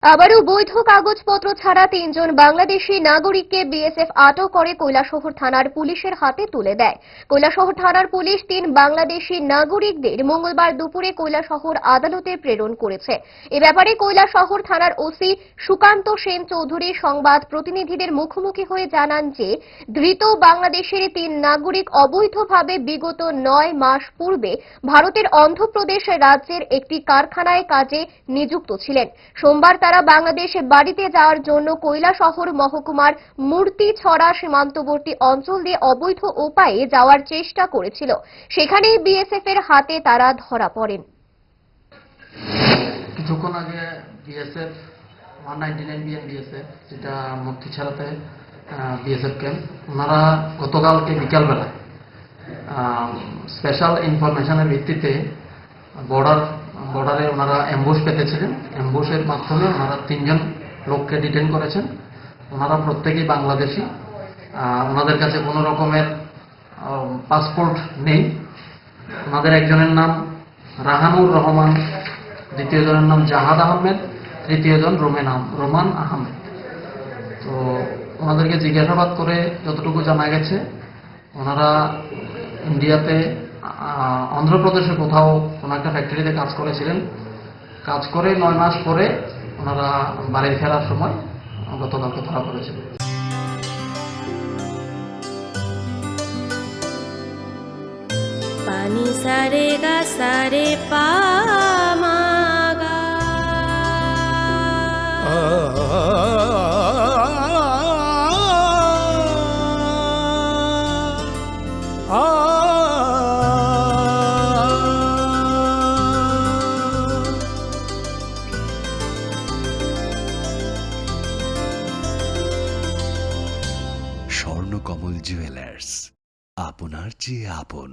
আবারও বৈধ কাগজপত্র ছাড়া ৩ জন বাংলাদেশি নাগরিককে বিএসএফ আটক করে কৈলাসহর থানার পুলিশের হাতে তুলে দেয়। কৈলাসহর থানার পুলিশ ৩ বাংলাদেশি নাগরিকদের মঙ্গলবার দুপুরে কৈলাসহর আদালতে প্রেরণ করেছে। এ ব্যাপারে কৈলাসহর থানার ওসি সুকান্ত সেন চৌধুরী সংবাদ প্রতিনিধিদের মুখোমুখি হয়ে জানান যে ধৃত বাংলাদেশের ৩ নাগরিক অবৈধভাবে বিগত ৯ মাস পূর্বে ভারতের অন্ধ্রপ্রদেশ রাজ্যের একটি কারখানায় কাজে নিযুক্ত ছিলেন। সোমবার তারা বাংলাদেশে বাড়িতে যাওয়ার জন্য কৈলাসহর মহকুমার মূর্তিছড়া সীমান্তবর্তী অঞ্চল দিয়ে অবৈধ উপায়ে যাওয়ার চেষ্টা করেছিল। সেখানেই বিএসএফ এর হাতে তারা ধরা পড়েন। কিছুক্ষণ আগে বিএসএফ 199 বিএসএফ যেটা মূর্তিছড়াতে বিএসএফ ক্যাম্প, ওনারা গতকালকে বিকালবেলায় স্পেশাল ইনফরমেশনের ভিত্তিতে বর্ডারে ওনারা অ্যাম্বুশ পেতেছিলেন। অ্যাম্বুশের মাধ্যমে ওনারা ৩ জন লোককে ডিটেন করেছেন। ওনারা প্রত্যেকেই বাংলাদেশি। ওনাদের কাছে কোনো রকমের পাসপোর্ট নেই। ওনাদের একজনের নাম রাহানুর রহমান, দ্বিতীয় জনের নাম জাহাদ আহমেদ, তৃতীয় জন রোমান আহমেদ। তো ওনাদেরকে জিজ্ঞাসাবাদ করে যতটুকু জানা গেছে, ওনারা ইন্ডিয়াতে অন্ধ্রপ্রদেশে কোথাও কোনো একটা ফ্যাক্টরিতে কাজ করেছিলেন। কাজ করে ৯ মাস পরে ওনারা বাড়ি ফেরার সময় গতকালকে ধরা পড়েছিল। পানি সারে গা সারে পা মা গা স্বর্ণকমল জুয়েলার্স, আপনার চেয়ে আপন।